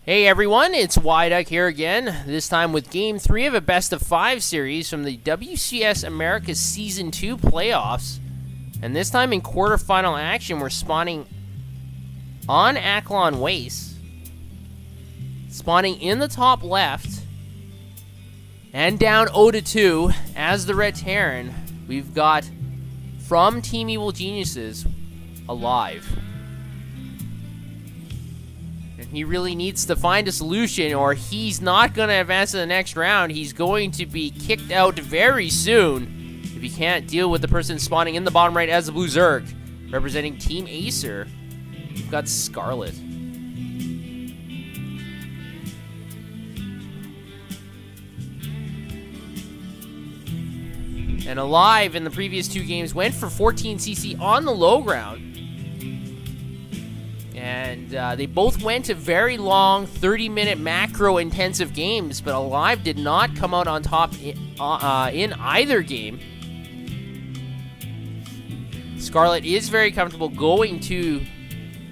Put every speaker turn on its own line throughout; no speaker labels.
Hey everyone, it's Wyduck here again, this time with Game 3 of a Best of 5 series from the WCS Americas Season 2 playoffs. And this time in quarterfinal action, we're spawning on Akilon Waste. Spawning in the top left, and down 0-2 as the Red Terran, we've got, from Team Evil Geniuses, Alive. He really needs to find a solution or he's not going to advance to the next round. He's going to be kicked out very soon if he can't deal with the person spawning in the bottom right as the Blue Zerg. Representing Team Acer, we've got Scarlett. And Alive in the previous two games went for 14 CC on the low ground. And they both went to very long 30-minute macro-intensive games, but Alive did not come out on top in either game. Scarlett is very comfortable going to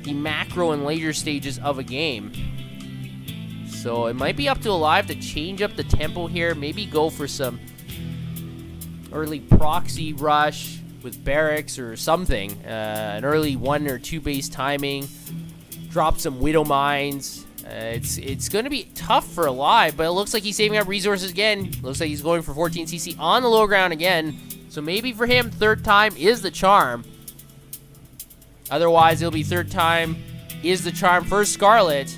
the macro and later stages of a game. So it might be up to Alive to change up the tempo here, maybe go for some early proxy rush with barracks or something, an early 1 or 2 base timing, drop some Widow Mines. It's going to be tough for Alive, but it looks like he's saving up resources again. Looks like he's going for 14 CC on the low ground again, so maybe for him, third time is the charm. Otherwise, it'll be third time is the charm for Scarlett,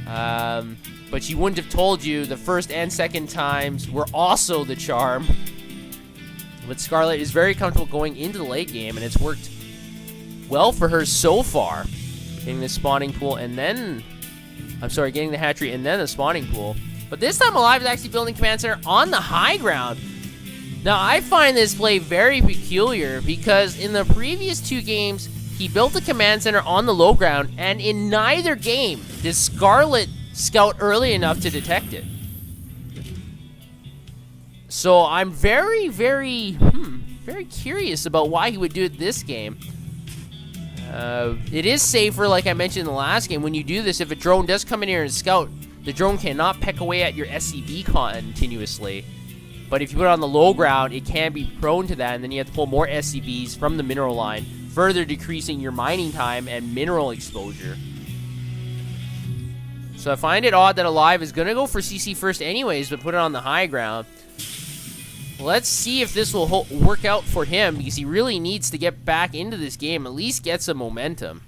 but she wouldn't have told you the first and second times were also the charm. But Scarlett is very comfortable going into the late game, and it's worked well for her so far. Getting the spawning pool, and then... getting the hatchery, and then the spawning pool. But this time, Alive is actually building command center on the high ground. Now, I find this play very peculiar, because in the previous two games, he built the command center on the low ground, and in neither game did Scarlett scout early enough to detect it. So I'm very, very curious about why he would do it this game. It is safer, like I mentioned in the last game. When you do this, if a drone does come in here and scout, the drone cannot peck away at your SCV continuously. But if you put it on the low ground, it can be prone to that, and then you have to pull more SCVs from the mineral line, further decreasing your mining time and mineral exposure. So I find it odd that Alive is going to go for CC first anyways, but put it on the high ground. Let's see if this will work out for him, because he really needs to get back into this game, at least get some momentum.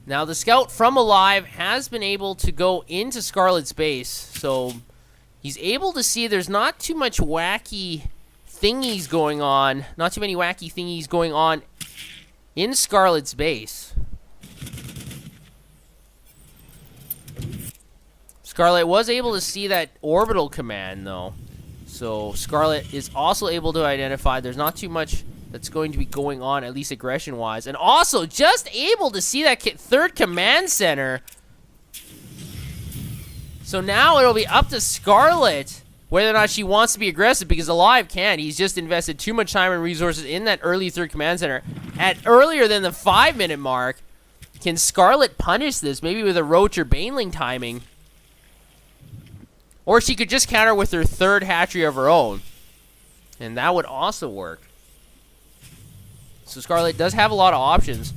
Now, the scout from Alive has been able to go into Scarlett's base, so he's able to see there's not too much wacky thingies going on, not too many wacky thingies going on in Scarlett's base. Scarlett was able to see that orbital command, though. So Scarlett is also able to identify there's not too much that's going to be going on, at least aggression-wise. And also just able to see that third command center. So now it'll be up to Scarlett whether or not she wants to be aggressive, because Alive can't. He's just invested too much time and resources in that early third command center. At earlier than the 5-minute mark, can Scarlett punish this, maybe with a Roach or Baneling timing? Or she could just counter with her third hatchery of her own. And that would also work. So Scarlett does have a lot of options.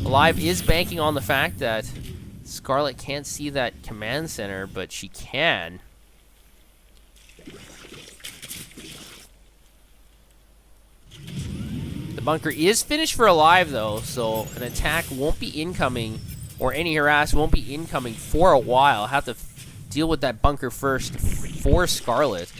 Alive is banking on the fact that Scarlett can't see that command center, but she can. The bunker is finished for Alive, though, so an attack won't be incoming, or any harass won't be incoming for a while. I'll have to deal with that bunker first for Scarlett.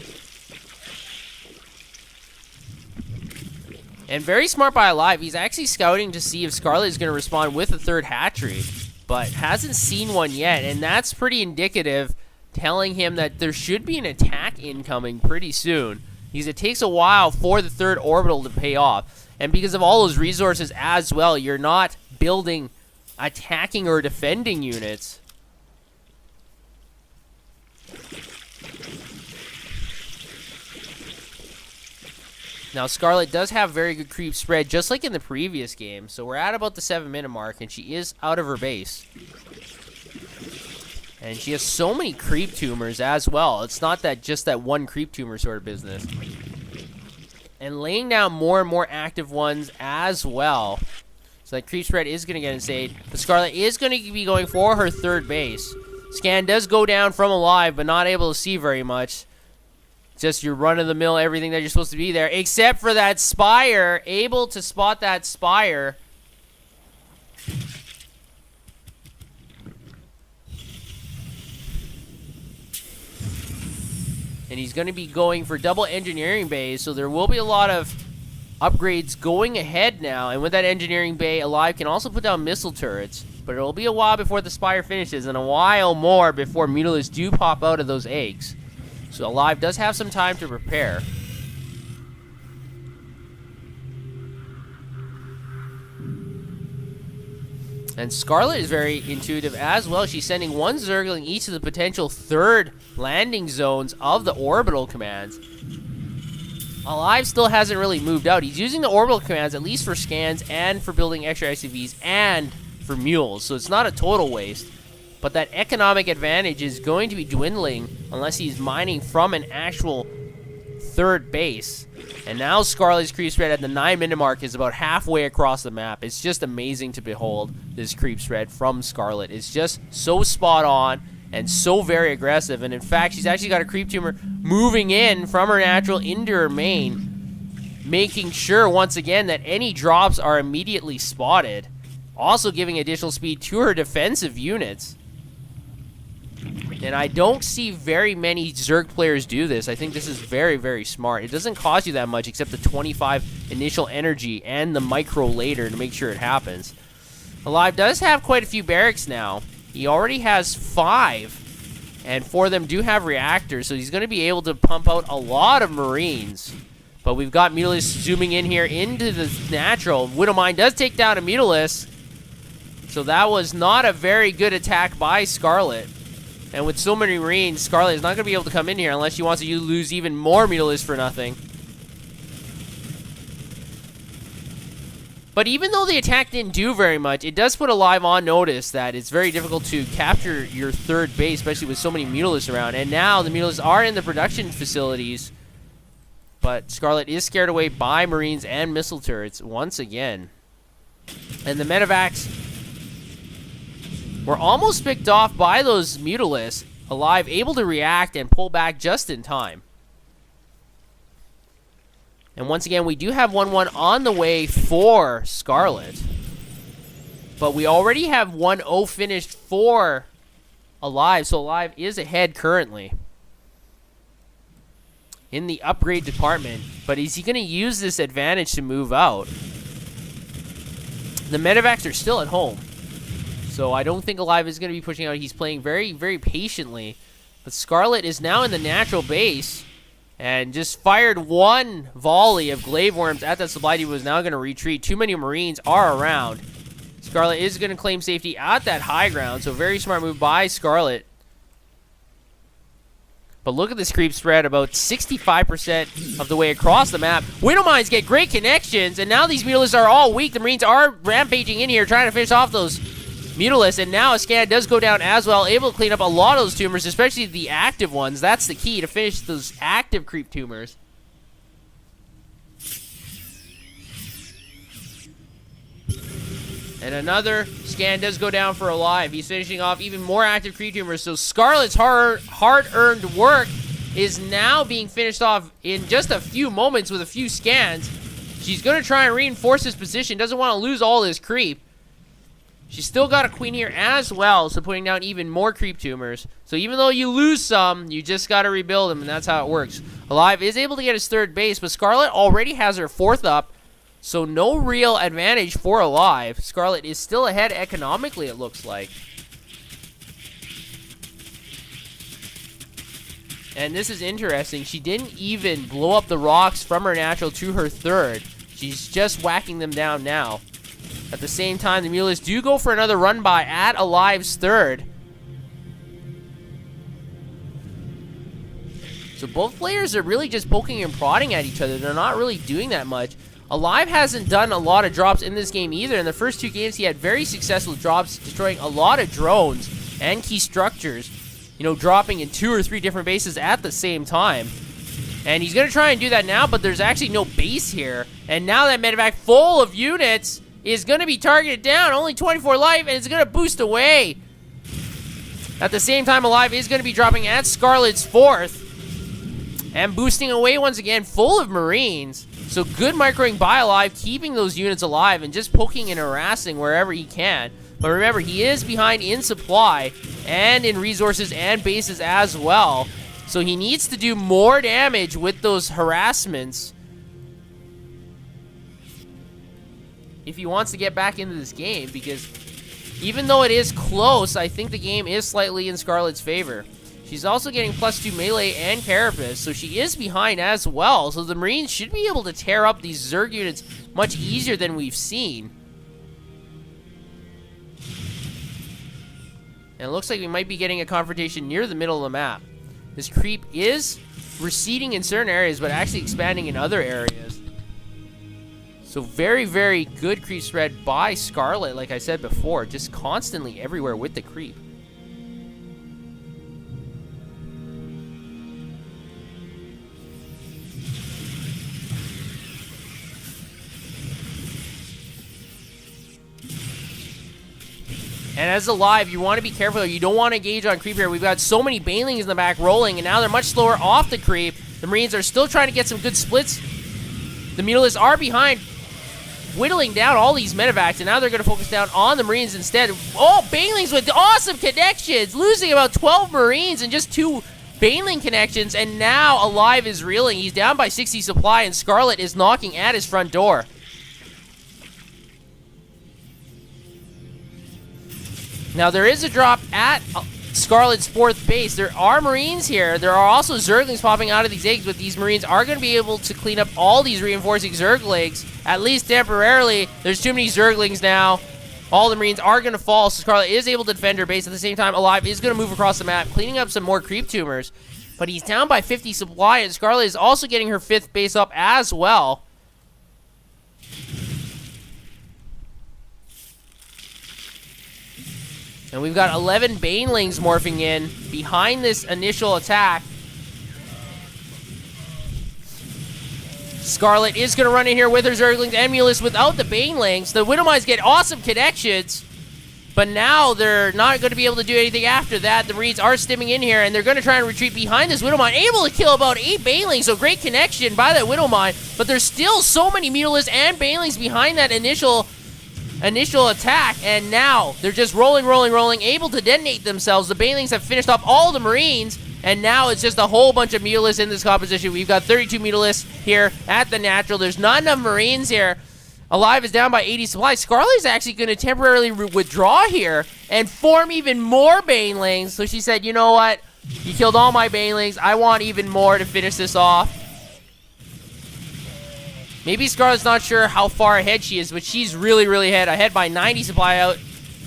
And very smart by Alive. He's actually scouting to see if Scarlett is going to respond with a third hatchery, but hasn't seen one yet, and that's pretty indicative, telling him that there should be an attack incoming pretty soon, because it takes a while for the third orbital to pay off. And because of all those resources as well, you're not building attacking or defending units. Now, Scarlett does have very good creep spread, just like in the previous game. So we're at about the 7-minute mark, and she is out of her base. And she has so many creep tumors as well. It's not that just that one creep tumor sort of business. And laying down more and more active ones as well. So that creep spread is going to get insane. But Scarlett is going to be going for her third base. Scan does go down from Alive, but not able to see very much. Just your run-of-the-mill, everything that you're supposed to be there. Except for that Spire. Able to spot that Spire. And he's going to be going for double engineering bays, so there will be a lot of upgrades going ahead now. And with that engineering bay, Alive can also put down missile turrets. But it'll be a while before the Spire finishes, and a while more before Mutalisks do pop out of those eggs. So Alive does have some time to prepare. And Scarlett is very intuitive as well. She's sending one Zergling each to the potential third landing zones of the orbital commands. Alive still hasn't really moved out. He's using the orbital commands at least for scans and for building extra ICVs and for mules. So it's not a total waste. But that economic advantage is going to be dwindling unless he's mining from an actual third base. And now Scarlett's creep spread at the 9-minute mark is about halfway across the map. It's just amazing to behold this creep spread from Scarlett. It's just so spot on and so very aggressive. And in fact, she's actually got a creep tumor moving in from her natural into her main, making sure once again that any drops are immediately spotted. Also giving additional speed to her defensive units. And I don't see very many Zerg players do this. I think this is very, very smart. It doesn't cost you that much except the 25 initial energy and the micro later to make sure it happens. Alive does have quite a few barracks now. He already has 5. And 4 of them do have reactors, so he's going to be able to pump out a lot of Marines. But we've got Mutalisks zooming in here into the natural. Widowmine does take down a Mutalisk. So that was not a very good attack by Scarlett. And with so many Marines, Scarlett is not going to be able to come in here unless she wants to lose even more Mutalisks for nothing. But even though the attack didn't do very much, it does put Alive on notice that it's very difficult to capture your third base, especially with so many Mutalisks around. And now the Mutalisks are in the production facilities. But Scarlett is scared away by Marines and missile turrets once again. And the medevacs were almost picked off by those Mutalisks. Alive able to react and pull back just in time. And once again, we do have 1-1 on the way for Scarlett. But we already have 1-0 finished for Alive. So Alive is ahead currently in the upgrade department. But is he going to use this advantage to move out? The medevacs are still at home. So I don't think Alive is going to be pushing out. He's playing very, very patiently. But Scarlett is now in the natural base. And just fired one volley of glaive worms at that supply depot. Is now going to retreat. Too many Marines are around. Scarlett is going to claim safety at that high ground. So very smart move by Scarlett. But look at this creep spread. About 65% of the way across the map. Widowmines get great connections. And now these Mutalisks are all weak. The Marines are rampaging in here trying to finish off those Mutalisks, and now a scan does go down as well, able to clean up a lot of those tumors, especially the active ones. That's the key, to finish those active creep tumors. And another scan does go down for Alive. He's finishing off even more active creep tumors, so Scarlett's hard-earned work is now being finished off in just a few moments with a few scans. She's going to try and reinforce his position, doesn't want to lose all this creep. She's still got a queen here as well, so putting down even more creep tumors. So even though you lose some, you just got to rebuild them, and that's how it works. Alive is able to get his third base, but Scarlett already has her fourth up, so no real advantage for Alive. Scarlett is still ahead economically, it looks like. And this is interesting. She didn't even blow up the rocks from her natural to her third. She's just whacking them down now. At the same time, the Mutalisks do go for another run by at Alive's third. So both players are really just poking and prodding at each other. They're not really doing that much. Alive hasn't done a lot of drops in this game either. In the first 2 games, he had very successful drops, destroying a lot of drones. and key structures, you know, dropping in 2 or 3 different bases at the same time. And he's going to try and do that now, but there's actually no base here. And now that medevac full of units is going to be targeted down. Only 24 life, and it's going to boost away. At the same time, Alive is going to be dropping at Scarlett's 4th. And boosting away once again, full of Marines. So good microing by Alive, keeping those units alive and just poking and harassing wherever he can. But remember, he is behind in supply and in resources and bases as well. So he needs to do more damage with those harassments if he wants to get back into this game, because even though it is close, I think the game is slightly in Scarlett's favor. She's also getting +2 melee and carapace, so she is behind as well. So the Marines should be able to tear up these Zerg units much easier than we've seen. And it looks like we might be getting a confrontation near the middle of the map. This creep is receding in certain areas, but actually expanding in other areas. So very, very good creep spread by Scarlett, like I said before. Just constantly everywhere with the creep. And as Alive, you want to be careful. You don't want to engage on creep here. We've got so many banelings in the back rolling, and now they're much slower off the creep. The Marines are still trying to get some good splits. The Mutalisks are behind, whittling down all these medevacs, and now they're going to focus down on the Marines instead. Oh, banelings with awesome connections, losing about 12 Marines and just 2 baneling connections, and now Alive is reeling. He's down by 60 supply, and Scarlett is knocking at his front door. Now, there is a drop at Scarlett's 4th base. There are Marines here. There are also Zerglings popping out of these eggs, but these Marines are going to be able to clean up all these reinforcing Zerglings, at least temporarily. There's too many Zerglings now. All the Marines are going to fall, so Scarlett is able to defend her base. At the same time, Alive is going to move across the map, cleaning up some more creep tumors. But he's down by 50 supply, and Scarlett is also getting her 5th base up as well. And we've got 11 banelings morphing in behind this initial attack. Scarlett is going to run in here with her Zerglings and Mutalisks without the banelings. The Widowmines get awesome connections, but now they're not going to be able to do anything after that. The Marines are stimming in here, and they're going to try and retreat behind this Widowmine. Able to kill about 8 banelings, so great connection by that Widowmine, but there's still so many Mutalisks and banelings behind that initial attack, and now they're just rolling, able to detonate themselves. The banelings have finished off all the Marines, and now it's just a whole bunch of Mutalisks in this composition. We've got 32 Mutalisks here at the natural. There's not enough Marines here. Alive is down by 80 supply. Scarlett's actually going to temporarily withdraw here and form even more banelings. So she said, you know what? You killed all my banelings. I want even more to finish this off. Maybe Scarlett's not sure how far ahead she is, but she's really, really ahead by 90 supply out.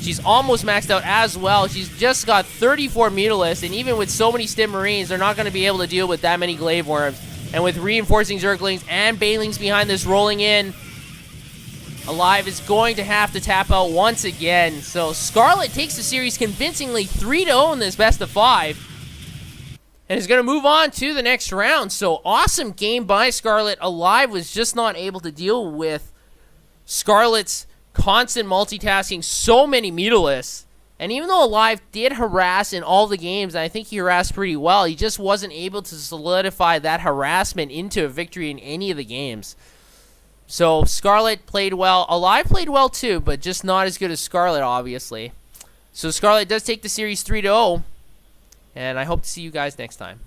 She's almost maxed out as well. She's just got 34 Mutalisks, and even with so many Stim Marines, they're not going to be able to deal with that many Glaive Worms. And with reinforcing Zerglings and banelings behind this rolling in, Alive is going to have to tap out once again. So Scarlett takes the series convincingly 3-0 in this best of 5. And is going to move on to the next round. So awesome game by Scarlett. Alive was just not able to deal with Scarlett's constant multitasking, so many Mutalisks. And even though Alive did harass in all the games, and I think he harassed pretty well, he just wasn't able to solidify that harassment into a victory in any of the games. So Scarlett played well. Alive played well too, but just not as good as Scarlett, obviously. So Scarlett does take the series 3-0. And I hope to see you guys next time.